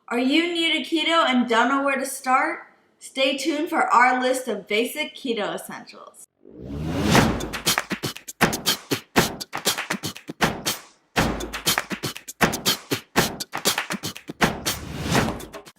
Are you new to keto and don't know where to start? Stay tuned for our list of basic keto essentials.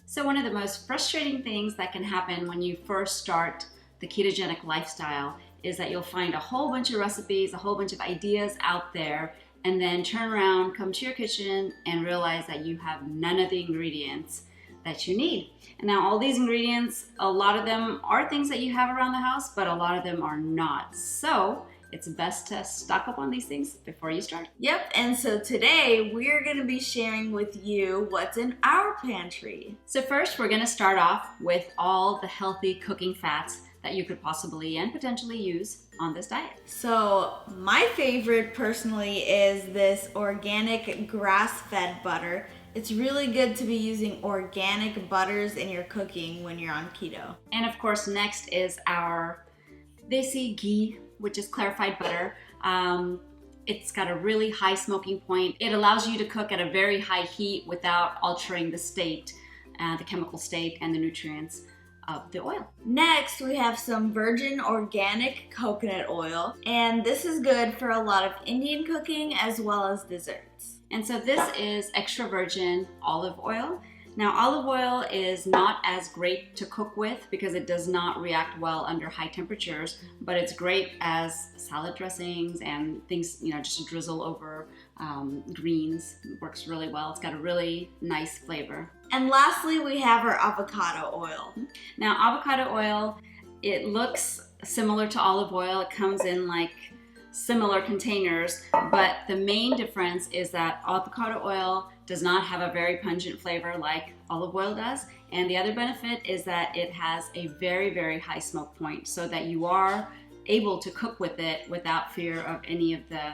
So one of the most frustrating things that can happen when you first start the ketogenic lifestyle is that you'll find a whole bunch of recipes, a whole bunch of ideas out there, and then turn around, come to your kitchen, and realize that you have none of the ingredients that you need. And now all these ingredients, a lot of them are things that you have around the house, but a lot of them are not. So it's best to stock up on these things before you start. Yep, and so today we're going to be sharing with you what's in our pantry. So first we're going to start off with all the healthy cooking fats that you could possibly and potentially use on this diet. So my favorite personally is this organic grass-fed butter. It's really good to be using organic butters in your cooking when you're on keto. And of course next is our desi ghee, which is clarified butter. It's got a really high smoking point. It allows you to cook at a very high heat without altering the state, the chemical state and the nutrients of the oil. Next, we have some virgin organic coconut oil, and this is good for a lot of Indian cooking as well as desserts. And so this is extra virgin olive oil. Now olive oil is not as great to cook with because it does not react well under high temperatures, but it's great as salad dressings and things, just to drizzle over greens. It works really well. It's got a really nice flavor. And lastly, we have our avocado oil. Now avocado oil, it looks similar to olive oil. It comes in like similar containers, but the main difference is that avocado oil does not have a very pungent flavor like olive oil does, and the other benefit is that it has a very, very high smoke point so that you are able to cook with it without fear of any of the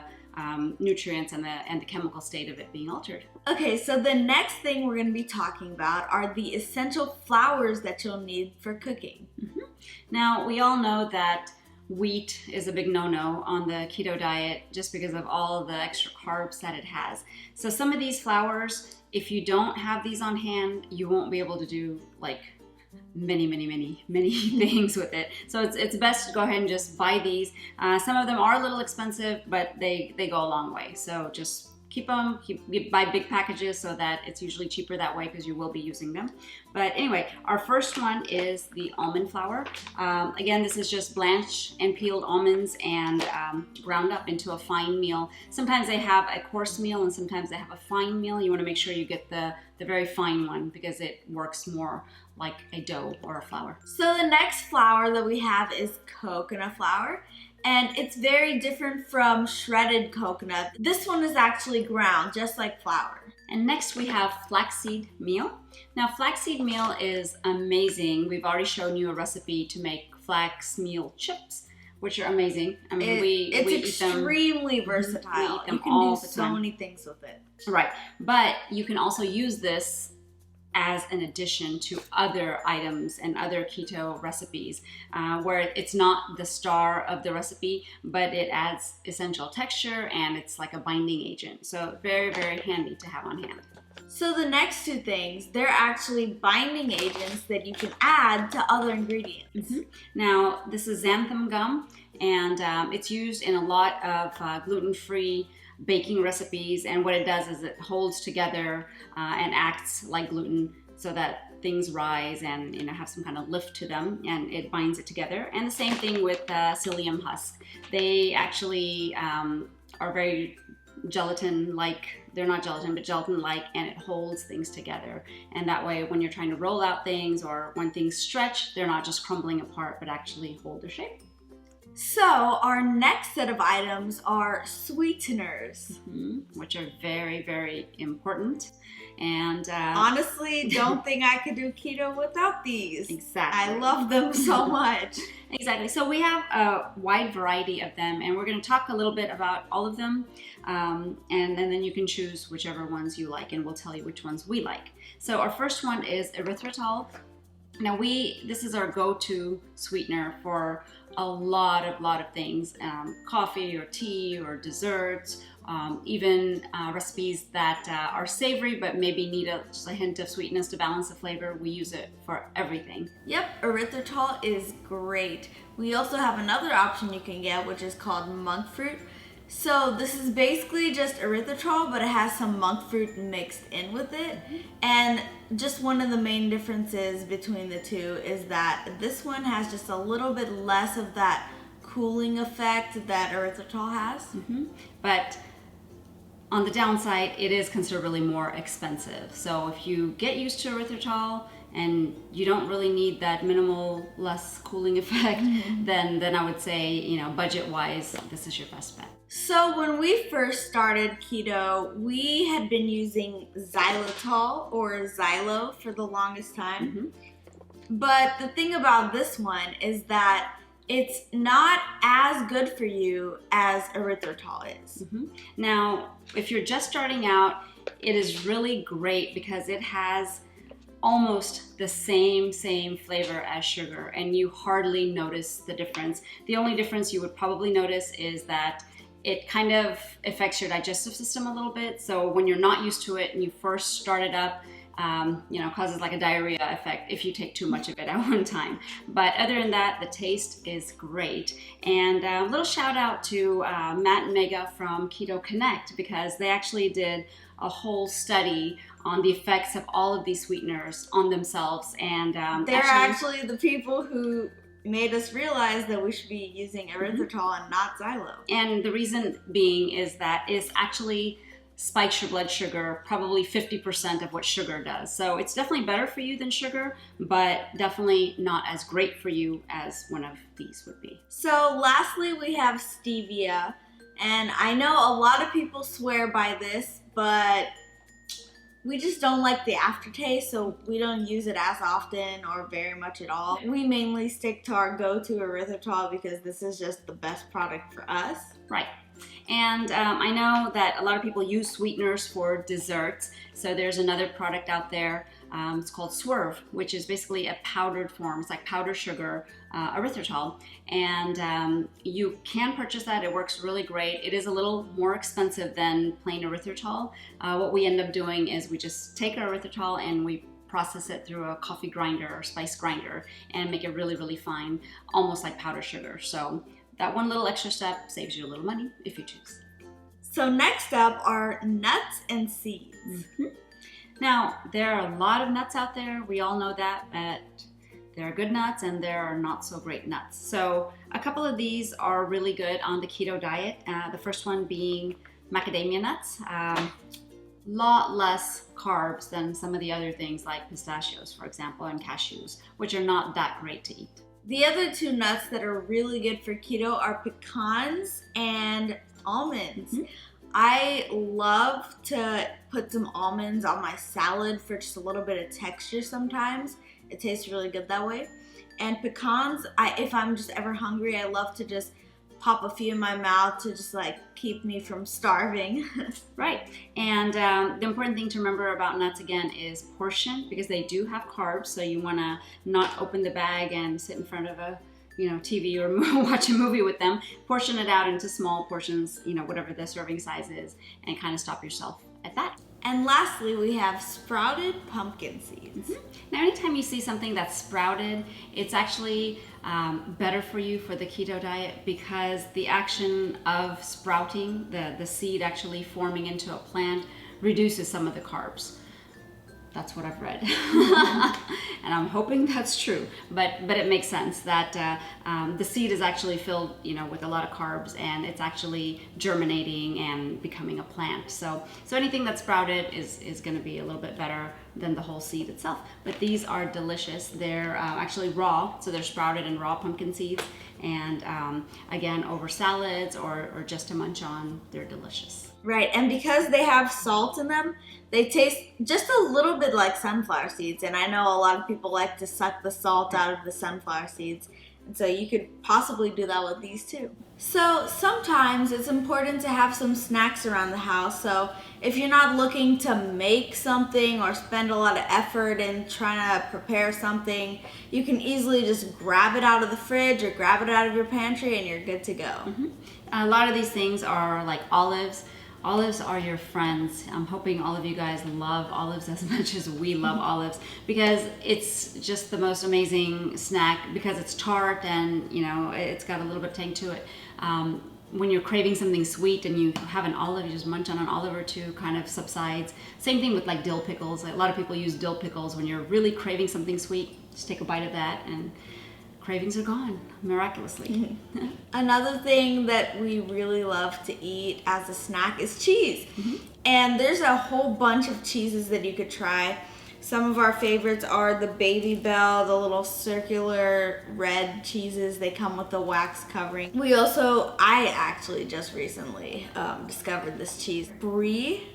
nutrients and the chemical state of it being altered. Okay, so the next thing we're going to be talking about are the essential flours that you'll need for cooking. Now we all know that wheat is a big no-no on the keto diet just because of all the extra carbs that it has. So some of these flours, if you don't have these on hand, you won't be able to do like many things with it. So it's best to go ahead and just buy these. Some of them are a little expensive, but they go a long way. So just buy big packages so that it's usually cheaper that way because you will be using them. But anyway, our first one is the almond flour. Again, this is just blanched and peeled almonds and ground up into a fine meal. Sometimes they have a coarse meal and sometimes they have a fine meal. You want to make sure you get the very fine one because it works more like a dough or a flour. So the next flour that we have is coconut flour. And it's very different from shredded coconut. This one is actually ground, just like flour. And next we have flaxseed meal. Now flaxseed meal is amazing. We've already shown you a recipe to make flax meal chips, which are amazing. I mean, it's extremely versatile. You can do so many things with it. Right, but you can also use this as an addition to other items and other keto recipes where it's not the star of the recipe, but it adds essential texture and it's like a binding agent. So very, very handy to have on hand. So the next two things, they're actually binding agents that you can add to other ingredients. Now this is Xanthan Gum, and it's used in a lot of gluten-free baking recipes, and what it does is it holds together and acts like gluten so that things rise and have some kind of lift to them, and it binds it together. And the same thing with Psyllium Husks. They actually are very gelatin-like. They're not gelatin, but gelatin-like, and it holds things together. And that way, when you're trying to roll out things or when things stretch, they're not just crumbling apart, but actually hold their shape. So our next set of items are sweeteners, which are very, very important. And honestly, don't think I could do keto without these. Exactly. I love them so much. Exactly. So we have a wide variety of them, and we're going to talk a little bit about all of them, and then you can choose whichever ones you like, and we'll tell you which ones we like. So our first one is erythritol. Now this is our go-to sweetener for a lot of things, coffee or tea or desserts even recipes that are savory but maybe need just a hint of sweetness to balance the flavor. We use it for everything. Yep, erythritol is great. We also have another option you can get, which is called Monkfruit. So this is basically just erythritol, but it has some monk fruit mixed in with it. And just one of the main differences between the two is that this one has just a little bit less of that cooling effect that erythritol has. But on the downside, it is considerably more expensive. So if you get used to erythritol and you don't really need that minimal, less cooling effect, then I would say, you know, budget-wise, this is your best bet. So when we first started keto, we had been using xylitol or Xylo for the longest time. But the thing about this one is that it's not as good for you as erythritol is. Now, if you're just starting out, it is really great because it has almost the same flavor as sugar, and you hardly notice the difference. The only difference you would probably notice is that it kind of affects your digestive system a little bit. So when you're not used to it and you first start it up, you know, causes like a diarrhea effect if you take too much of it at one time. But other than that, the taste is great. And a little shout out to Matt and Mega from Keto Connect, because they actually did a whole study on the effects of all of these sweeteners on themselves. And they're actually the people who made us realize that we should be using erythritol and not Xylo. And the reason being is that it actually spikes your blood sugar probably 50% of what sugar does. So it's definitely better for you than sugar, but definitely not as great for you as one of these would be. So lastly, we have Stevia. And I know a lot of people swear by this, but we just don't like the aftertaste, so we don't use it as often or very much at all. We mainly stick to our go-to erythritol because this is just the best product for us. Right. And I know that a lot of people use sweeteners for desserts. So there's another product out there. It's called Swerve, which is basically a powdered form. It's like powdered sugar, erythritol. And you can purchase that. It works really great. It is a little more expensive than plain erythritol. What we end up doing is we just take our erythritol and we process it through a coffee grinder or spice grinder and make it really fine, almost like powdered sugar. So that one little extra step saves you a little money if you choose. So next up are nuts and seeds. Now, there are a lot of nuts out there. We all know that, but there are good nuts and there are not so great nuts. So a couple of these are really good on the keto diet. The first one being macadamia nuts. Lot less carbs than some of the other things like pistachios, for example, and cashews, which are not that great to eat. The other two nuts that are really good for keto are pecans and almonds. I love to put some almonds on my salad for just a little bit of texture sometimes. It tastes really good that way. And pecans, if I'm just ever hungry, I love to just pop a few in my mouth to just like keep me from starving. Right. And the important thing to remember about nuts again is portion, because they do have carbs. So you want to not open the bag and sit in front of a TV or watch a movie with them. Portion it out into small portions, whatever the serving size is, and kind of stop yourself at that. And lastly, we have sprouted pumpkin seeds. Now, anytime you see something that's sprouted, it's actually better for you for the keto diet, because the action of sprouting, the seed actually forming into a plant, reduces some of the carbs. That's what I've read. And I'm hoping that's true, but it makes sense that the seed is actually filled, with a lot of carbs, and it's actually germinating and becoming a plant. So anything that's sprouted is going to be a little bit better than the whole seed itself. But these are delicious. They're actually raw, so they're sprouted and raw pumpkin seeds. And again, over salads or just to munch on, they're delicious. Right, and because they have salt in them, they taste just a little bit like sunflower seeds. And I know a lot of people like to suck the salt out of the sunflower seeds. And so you could possibly do that with these too. So sometimes it's important to have some snacks around the house. So if you're not looking to make something or spend a lot of effort in trying to prepare something, you can easily just grab it out of the fridge or grab it out of your pantry and you're good to go. A lot of these things are like olives Olives are your friends. I'm hoping all of you guys love olives as much as we love olives, because it's just the most amazing snack, because it's tart and it's got a little bit of tang to it. When you're craving something sweet and you have an olive, you just munch on an olive or two, kind of subsides. Same thing with like dill pickles. A lot of people use dill pickles when you're really craving something sweet. Just take a bite of that and cravings are gone miraculously. Another thing that we really love to eat as a snack is cheese. And there's a whole bunch of cheeses that you could try. Some of our favorites are the Baby Bell, the little circular red cheeses. They come with the wax covering. I actually just recently discovered this cheese, Brie.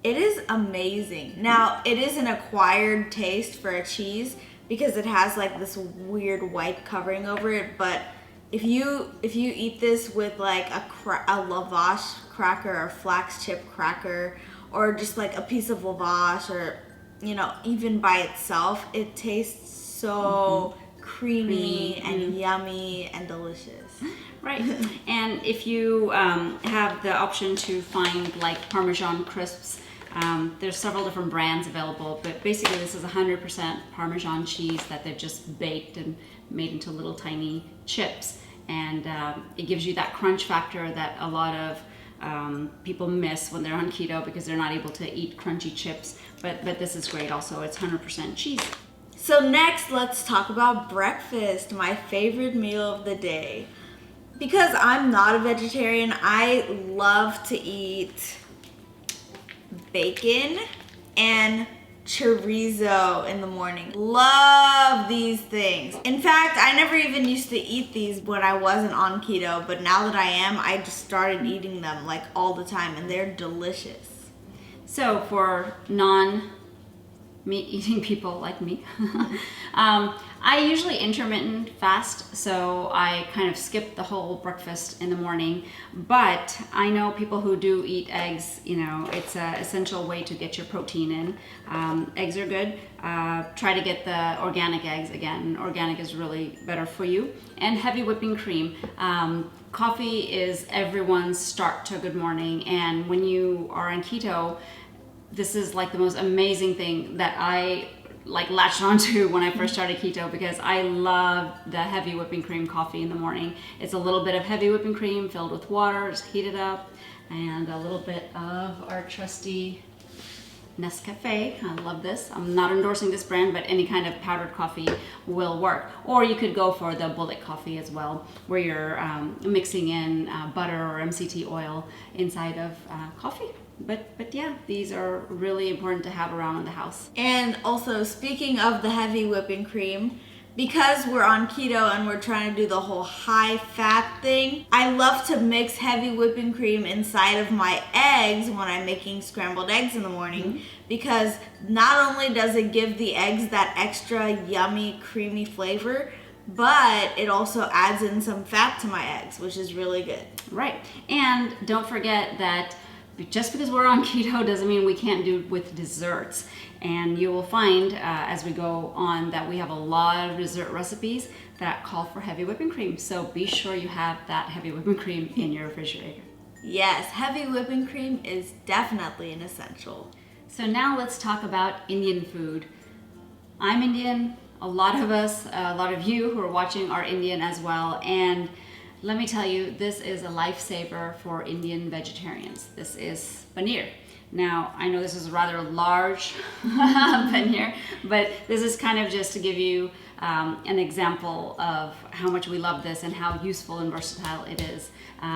It is amazing. Now, it is an acquired taste for a cheese because it has like this weird white covering over it, but if you eat this with like a lavash cracker or flax chip cracker, or just like a piece of lavash, or even by itself, it tastes so creamy and yummy and delicious. Right. And if you have the option to find like Parmesan crisps, there's several different brands available, but basically this is 100% Parmesan cheese that they've just baked and made into little tiny chips. And it gives you that crunch factor that a lot of people miss when they're on keto, because they're not able to eat crunchy chips. But this is great also. It's 100% cheese. So next, let's talk about breakfast, my favorite meal of the day. Because I'm not a vegetarian, I love to eat bacon and chorizo in the morning. Love these things. In fact, I never even used to eat these when I wasn't on keto, but now that I am, I just started eating them like all the time, and they're delicious. So for non-meat eating people like me, I usually intermittent fast, so I kind of skip the whole breakfast in the morning. But I know people who do eat eggs. It's an essential way to get your protein in. Eggs are good. Try to get the organic eggs. Again, organic is really better for you. And heavy whipping cream. Coffee is everyone's start to a good morning, and when you are on keto, this is like the most amazing thing that I latched onto when I first started keto, because I love the heavy whipping cream coffee in the morning. It's a little bit of heavy whipping cream filled with water, just heat it up, and a little bit of our trusty Nescafe. I love this. I'm not endorsing this brand, but any kind of powdered coffee will work. Or you could go for the bullet coffee as well, where you're mixing in butter or MCT oil inside of coffee. But yeah, these are really important to have around in the house. And also, speaking of the heavy whipping cream, because we're on keto and we're trying to do the whole high fat thing, I love to mix heavy whipping cream inside of my eggs when I'm making scrambled eggs in the morning, because not only does it give the eggs that extra yummy creamy flavor, but it also adds in some fat to my eggs, which is really good. Right. And don't forget that just because we're on keto doesn't mean we can't do it with desserts. And you will find as we go on that we have a lot of dessert recipes that call for heavy whipping cream. So be sure you have that heavy whipping cream in your refrigerator. Yes, heavy whipping cream is definitely an essential. So now let's talk about Indian food. I'm Indian. A lot of us, a lot of you who are watching are Indian as well. And let me tell you, this is a lifesaver for Indian vegetarians. This is paneer. Now, I know this is a rather large paneer, but this is kind of just to give you an example of how much we love this and how useful and versatile it is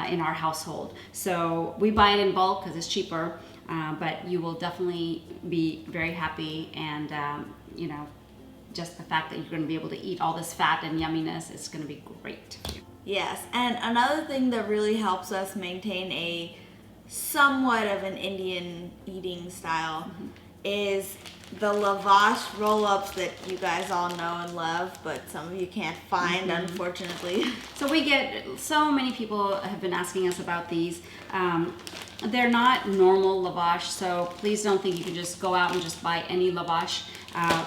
in our household. So we buy it in bulk because it's cheaper, but you will definitely be very happy, and just the fact that you're going to be able to eat all this fat and yumminess is going to be great. Yes, and another thing that really helps us maintain a somewhat of an Indian eating style is the lavash roll-ups that you guys all know and love, but some of you can't find, unfortunately. So we get, so many people have been asking us about these. They're not normal lavash, so please don't think you can just go out and just buy any lavash.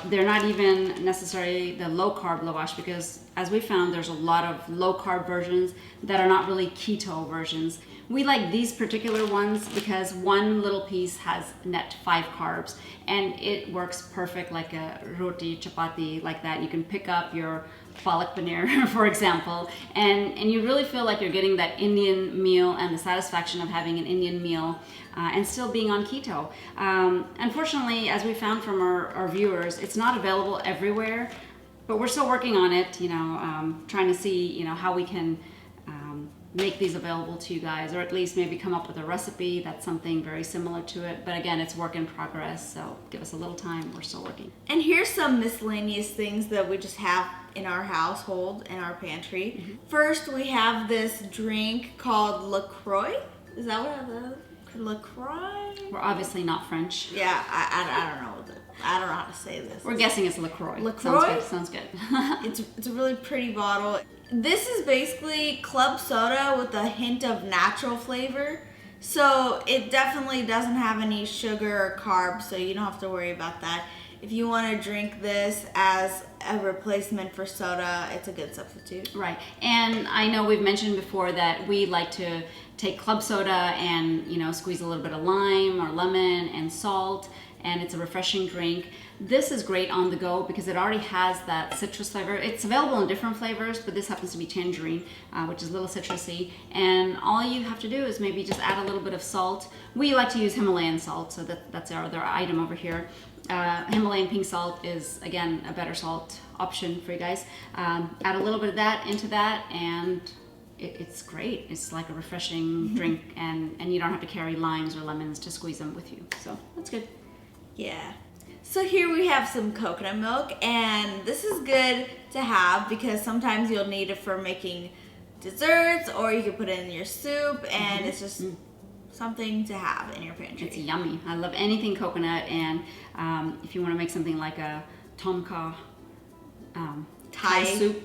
They're not even necessarily the low-carb lavash, because as we found, there's a lot of low-carb versions that are not really keto versions. We like these particular ones because one little piece has net 5 carbs, and it works perfect like a roti, chapati, like that. You can pick up your palak paneer, for example, and you really feel like you're getting that Indian meal and the satisfaction of having an Indian meal and still being on keto. Unfortunately, as we found from our viewers, it's not available everywhere, but we're still working on it, trying to see, how we can make these available to you guys, or at least maybe come up with a recipe that's something very similar to it. But again, it's work in progress, so give us a little time. We're still working. And here's some miscellaneous things that we just have in our household, in our pantry. Mm-hmm. First, we have this drink called LaCroix. Is that what it is? LaCroix? We're obviously not French. Yeah, I don't know. I don't know how to say this. We're guessing it's LaCroix. LaCroix? Sounds good. It's a really pretty bottle. This is basically club soda with a hint of natural flavor. So it definitely doesn't have any sugar or carbs, so you don't have to worry about that. If you want to drink this as a replacement for soda, it's a good substitute. Right. And I know we've mentioned before that we like to take club soda and, squeeze a little bit of lime or lemon and salt, and it's a refreshing drink. This is great on the go because it already has that citrus flavor. It's available in different flavors, but this happens to be tangerine, which is a little citrusy. And all you have to do is maybe just add a little bit of salt. We like to use Himalayan salt, so that's our other item over here. Himalayan pink salt is, again, a better salt option for you guys. Add a little bit of that into that, and it's great. It's like a refreshing drink, and you don't have to carry limes or lemons to squeeze them with you. So that's good. Yeah. So here we have some coconut milk, and this is good to have because sometimes you'll need it for making desserts, or you can put it in your soup, and it's just something to have in your pantry. It's yummy. I love anything coconut, and if you want to make something like a tom kha Thai soup,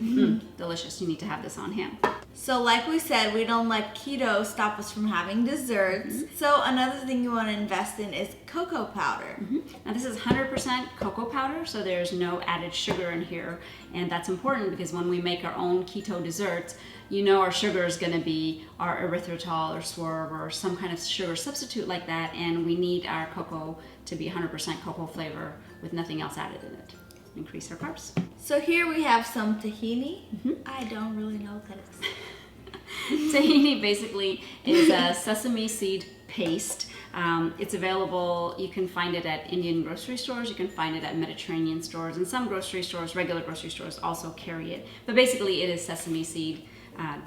delicious. You need to have this on hand. So like we said, we don't let keto stop us from having desserts. So another thing you want to invest in is cocoa powder. Now this is 100% cocoa powder, so there's no added sugar in here. And that's important because when we make our own keto desserts, our sugar is going to be our erythritol or Swerve or some kind of sugar substitute like that. And we need our cocoa to be 100% cocoa flavor with nothing else added in it. Increase our carbs. So here we have some tahini. I don't really know what that is. Tahini basically is a sesame seed paste. It's available, you can find it at Indian grocery stores, you can find it at Mediterranean stores, and some grocery stores, regular grocery stores, also carry it. But basically it is sesame seed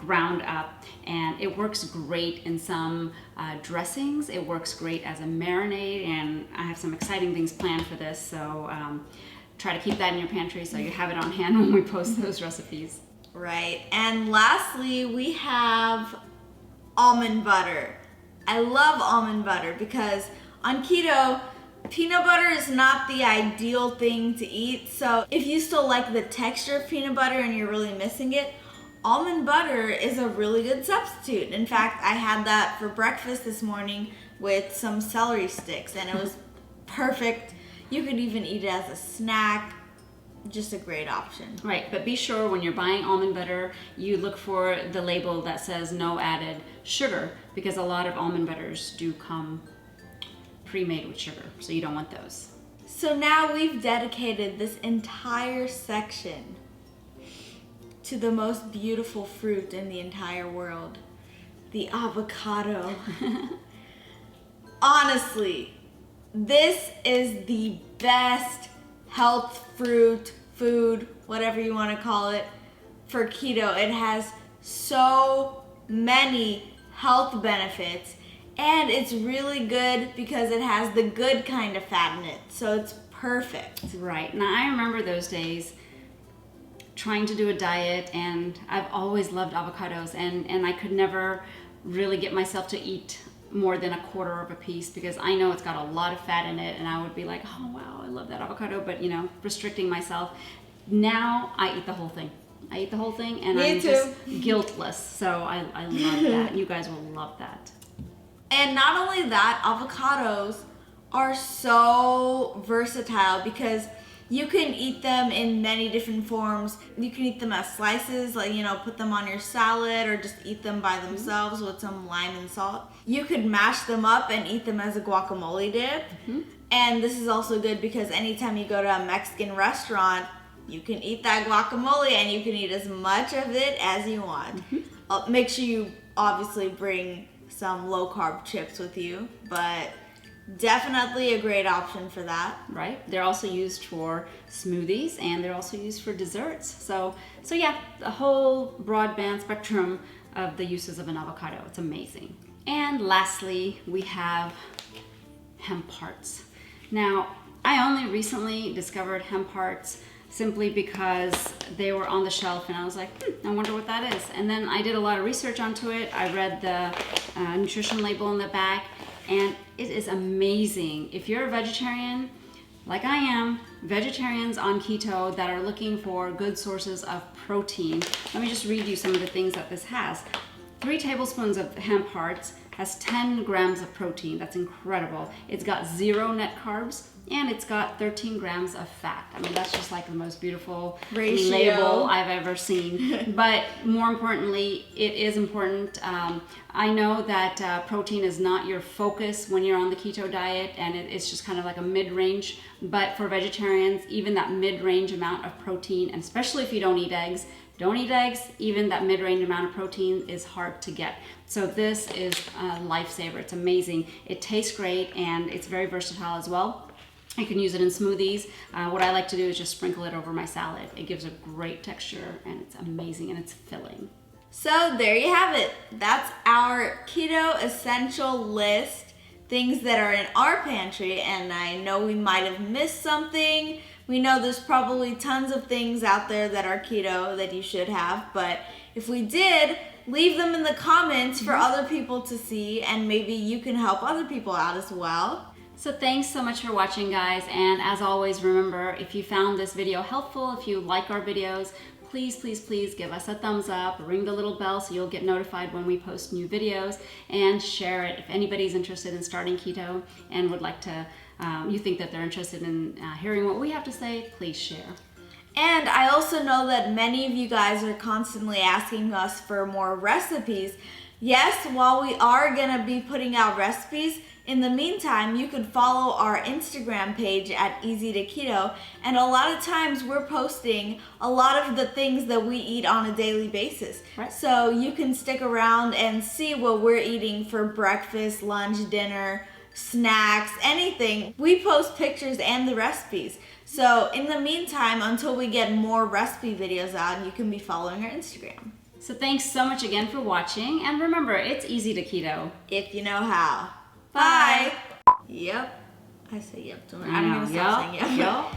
ground up, and it works great in some dressings. It works great as a marinade, and I have some exciting things planned for this, so try to keep that in your pantry so you have it on hand when we post those recipes. Right. And lastly, we have almond butter. I love almond butter because on keto, peanut butter is not the ideal thing to eat. So if you still like the texture of peanut butter and you're really missing it, almond butter is a really good substitute. In fact, I had that for breakfast this morning with some celery sticks, and it was perfect. You could even eat it as a snack. Just a great option. Right, but be sure when you're buying almond butter, you look for the label that says no added sugar, because a lot of almond butters do come pre-made with sugar, so you don't want those. So now we've dedicated this entire section to the most beautiful fruit in the entire world, the avocado. Honestly, this is the best health fruit, food, whatever you want to call it, for keto. It has so many health benefits, and it's really good because it has the good kind of fat in it, so it's perfect. Right. Now I remember those days trying to do a diet, and I've always loved avocados, and I could never really get myself to eat more than a quarter of a piece because I know it's got a lot of fat in it, and I would be like, oh wow, I love that avocado, but restricting myself. Now I eat the whole thing. And Me I'm too. just guiltless, so I love that. You guys will love that. And not only that, avocados are so versatile because You can eat them in many different forms. You can eat them as slices, like, you know, put them on your salad or just eat them by themselves with some lime and salt. You could mash them up and eat them as a guacamole dip. And this is also good because anytime you go to a Mexican restaurant, you can eat that guacamole and you can eat as much of it as you want. Make sure you obviously bring some low-carb chips with you, but definitely a great option for that. Right. They're also used for smoothies and they're also used for desserts. So yeah, the whole broadband spectrum of the uses of an avocado. It's amazing. And lastly, we have Hemp Hearts. Now, I only recently discovered Hemp Hearts simply because they were on the shelf and I was like, I wonder what that is. And then I did a lot of research onto it. I read the nutrition label in the back and it is amazing. If you're a vegetarian, like I am, vegetarians on keto that are looking for good sources of protein, let me just read you some of the things that this has. 3 tablespoons of Hemp Hearts has 10 grams of protein. That's incredible. It's got 0 net carbs and it's got 13 grams of fat. I mean, that's just like the most beautiful ratio label I've ever seen. But more importantly, it is important. I know that protein is not your focus when you're on the keto diet and it's just kind of like a mid-range. But for vegetarians, even that mid-range amount of protein, and especially if you don't eat eggs, even that mid-range amount of protein is hard to get. So this is a lifesaver. It's amazing. It tastes great and it's very versatile as well. You can use it in smoothies. What I like to do is just sprinkle it over my salad. It gives a great texture and it's amazing and it's filling. So there you have it. That's our keto essential list. Things that are in our pantry, and I know we might have missed something. We know there's probably tons of things out there that are keto that you should have, but if we did, leave them in the comments for other people to see, and maybe you can help other people out as well. So thanks so much for watching, guys, and as always, remember, if you found this video helpful, if you like our videos, please give us a thumbs up, ring the little bell so you'll get notified when we post new videos, and share it. If anybody's interested in starting keto and would like to, you think that they're interested in hearing what we have to say, please share. And I also know that many of you guys are constantly asking us for more recipes. Yes, while we are gonna be putting out recipes, in the meantime, you can follow our Instagram page at Easy to Keto, and a lot of times we're posting a lot of the things that we eat on a daily basis. Right. So you can stick around and see what we're eating for breakfast, lunch, dinner, snacks, anything. We post pictures and the recipes. So in the meantime, until we get more recipe videos out, you can be following our Instagram. So thanks so much again for watching, and remember, it's easy to keto. If you know how. Bye. Yep. I say yep. I'm going to stop saying yep.